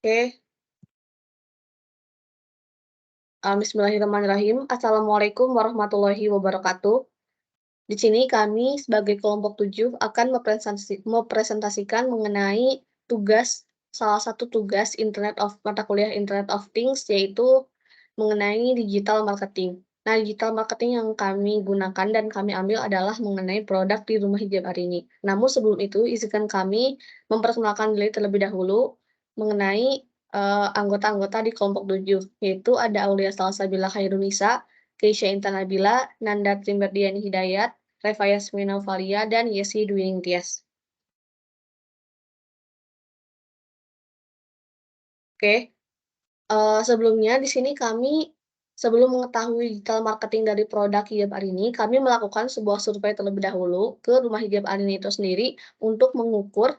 Oke, bismillahirrahmanirrahim. Assalamualaikum warahmatullahi wabarakatuh. Di sini kami sebagai kelompok 7 akan mempresentasikan mengenai salah satu tugas mata kuliah Internet of Things, yaitu mengenai digital marketing. Nah, digital marketing yang kami gunakan dan kami ambil adalah mengenai produk di Rumah Hijab hari ini. Namun sebelum itu, izinkan kami memperkenalkan diri terlebih dahulu mengenai anggota-anggota di kelompok 7, yaitu ada Aulia Salsabila Khairunisa, Keisha Intan Nabila, Nanda Trimberdiani Hidayat, Reva Yasmina Valia, dan Yesi Dwi Ningtyas. Oke, sebelumnya di sini sebelum mengetahui digital marketing dari produk hijab Arini, kami melakukan sebuah survei terlebih dahulu ke Rumah Hijab Arini itu sendiri untuk mengukur,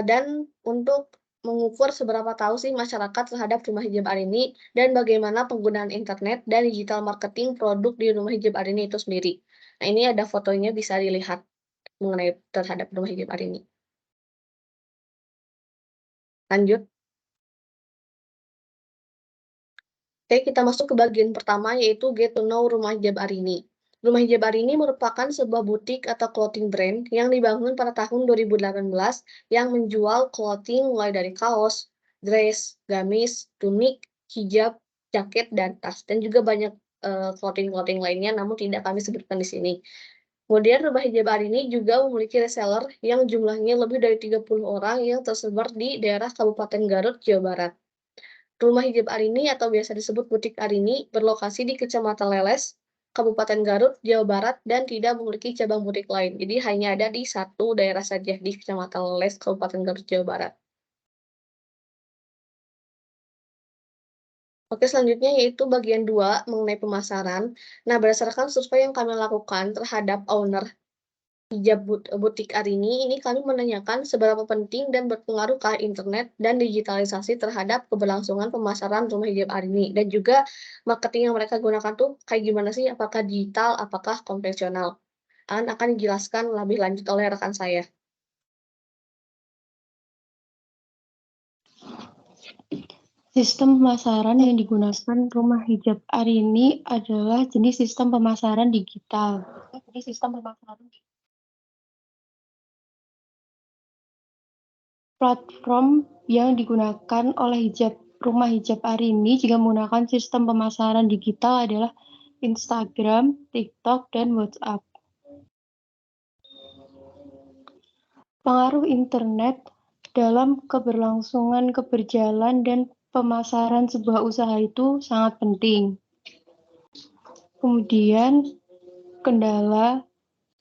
dan untuk mengukur seberapa tahu sih masyarakat terhadap Rumah Hijab Arini dan bagaimana penggunaan internet dan digital marketing produk di Rumah Hijab Arini itu sendiri. Nah, ini ada fotonya bisa dilihat mengenai terhadap Rumah Hijab Arini. Lanjut. Oke, kita masuk ke bagian pertama, yaitu Get to Know Rumah Hijab Arini. Rumah Hijab Arini merupakan sebuah butik atau clothing brand yang dibangun pada tahun 2018 yang menjual clothing mulai dari kaos, dress, gamis, tunik, hijab, jaket, dan tas. Dan juga banyak clothing-clothing lainnya, namun tidak kami sebutkan di sini. Kemudian Rumah Hijab Arini juga memiliki reseller yang jumlahnya lebih dari 30 orang yang tersebar di daerah Kabupaten Garut, Jawa Barat. Rumah Hijab Arini atau biasa disebut Butik Arini berlokasi di Kecamatan Leles, Kabupaten Garut, Jawa Barat, dan tidak memiliki cabang butik lain. Jadi hanya ada di satu daerah saja di Kecamatan Leles, Kabupaten Garut, Jawa Barat. Oke, selanjutnya yaitu bagian 2 mengenai pemasaran. Nah, berdasarkan survei yang kami lakukan terhadap owner butik Arini, ini kami menanyakan seberapa penting dan berpengaruhkah internet dan digitalisasi terhadap keberlangsungan pemasaran Rumah Hijab Arini, dan juga marketing yang mereka gunakan tuh kayak gimana sih, apakah digital, apakah konvensional. Akan dijelaskan lebih lanjut oleh rekan saya. Sistem pemasaran yang digunakan Rumah Hijab Arini adalah jenis sistem pemasaran digital. Platform yang digunakan oleh Rumah Hijab Arini jika menggunakan sistem pemasaran digital adalah Instagram, TikTok, dan WhatsApp. Pengaruh internet dalam keberlangsungan keberjalan dan pemasaran sebuah usaha itu sangat penting. Kemudian, kendala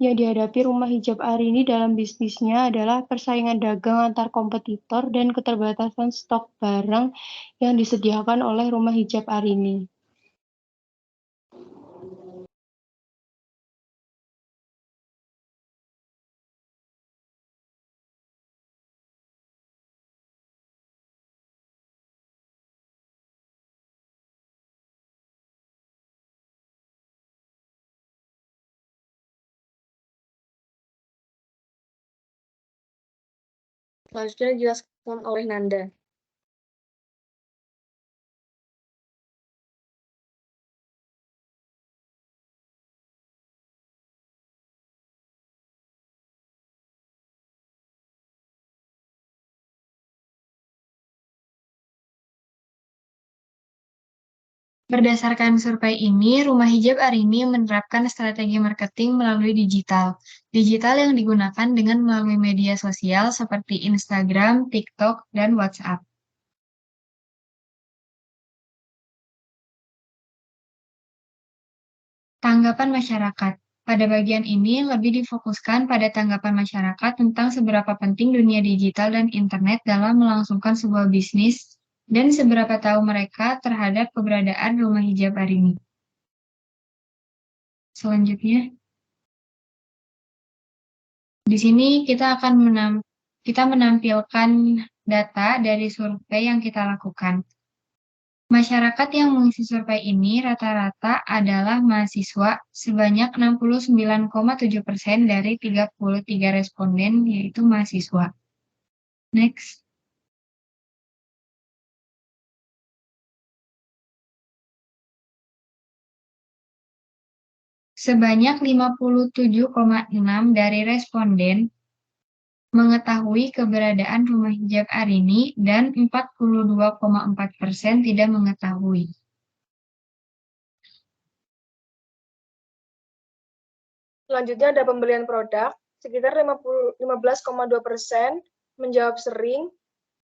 yang dihadapi Rumah Hijab Arini dalam bisnisnya adalah persaingan dagang antar kompetitor dan keterbatasan stok barang yang disediakan oleh Rumah Hijab Arini. Selanjutnya dijelaskan oleh Nanda. Berdasarkan survei ini, Rumah Hijab Arini menerapkan strategi marketing melalui digital. Digital yang digunakan dengan melalui media sosial seperti Instagram, TikTok, dan WhatsApp. Tanggapan masyarakat. Pada bagian ini lebih difokuskan pada tanggapan masyarakat tentang seberapa penting dunia digital dan internet dalam melangsungkan sebuah bisnis dan seberapa tahu mereka terhadap keberadaan Rumah Hijab Arini. Selanjutnya, di sini kita menampilkan data dari survei yang kita lakukan. Masyarakat yang mengisi survei ini rata-rata adalah mahasiswa sebanyak 69,7% dari 33 responden, yaitu mahasiswa. Next. Sebanyak 57,6 dari responden mengetahui keberadaan rumah hijab Arini dan 42,4% tidak mengetahui. Selanjutnya ada pembelian produk, sekitar 15,2% menjawab sering,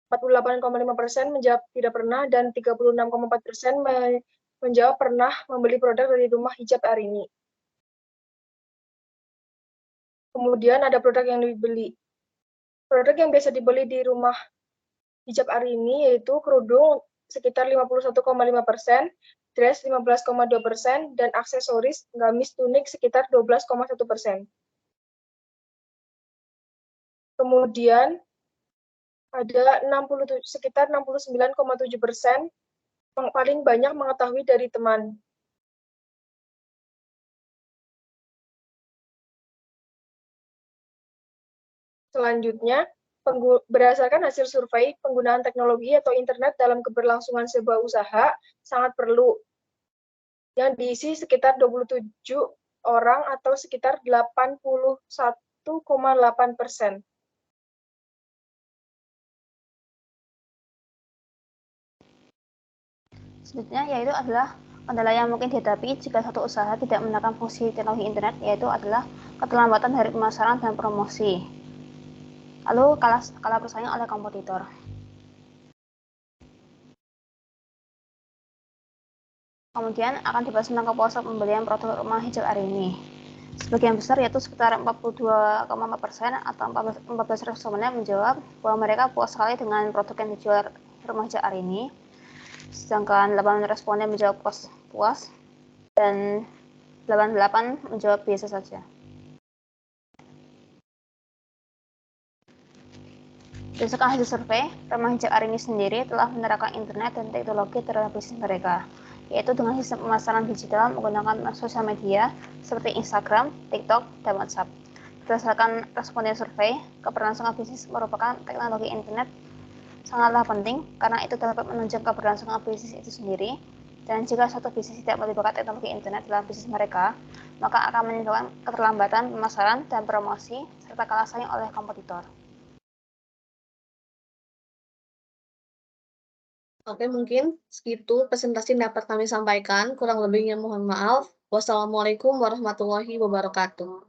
48,5% menjawab tidak pernah, dan 36,4% menjawab pernah membeli produk dari rumah hijab Arini. Kemudian ada produk yang dibeli. Produk yang biasa dibeli di rumah hijab Arini yaitu kerudung sekitar 51,5%, dress 15,2%, dan aksesoris gamis tunik sekitar 12,1%. Kemudian ada sekitar 69,7% paling banyak mengetahui dari teman. Selanjutnya, berdasarkan hasil survei, penggunaan teknologi atau internet dalam keberlangsungan sebuah usaha sangat perlu, yang diisi sekitar 27 orang atau sekitar 81,8%. Selanjutnya yaitu adalah kendala yang mungkin dihadapi jika satu usaha tidak menggunakan fungsi teknologi internet, yaitu adalah keterlambatan dari pemasaran dan promosi. Lalu kalah bersaing oleh kompetitor. Kemudian akan dibahas tentang kepuasan pembelian produk rumah hijab Arini. Sebagian besar yaitu sekitar 42,4% atau 14 responden menjawab bahwa mereka puas sekali dengan produk yang dijual rumah hijab Arini. Sedangkan 8 responden menjawab puas dan 88 menjawab biasa saja. Berdasarkan hasil survei, rumah hijab Arini sendiri telah menerapkan internet dan teknologi terhadap bisnis mereka, yaitu dengan sistem pemasaran digital menggunakan sosial media seperti Instagram, TikTok, dan WhatsApp. Berdasarkan responden survei, keberlangsungan bisnis merupakan teknologi internet sangatlah penting karena itu dapat menunjang keberlangsungan bisnis itu sendiri, dan jika suatu bisnis tidak melibatkan teknologi internet dalam bisnis mereka, maka akan menimbulkan keterlambatan pemasaran dan promosi serta kalah saing oleh kompetitor. Oke, mungkin segitu presentasi yang dapat kami sampaikan. Kurang lebihnya mohon maaf. Wassalamualaikum warahmatullahi wabarakatuh.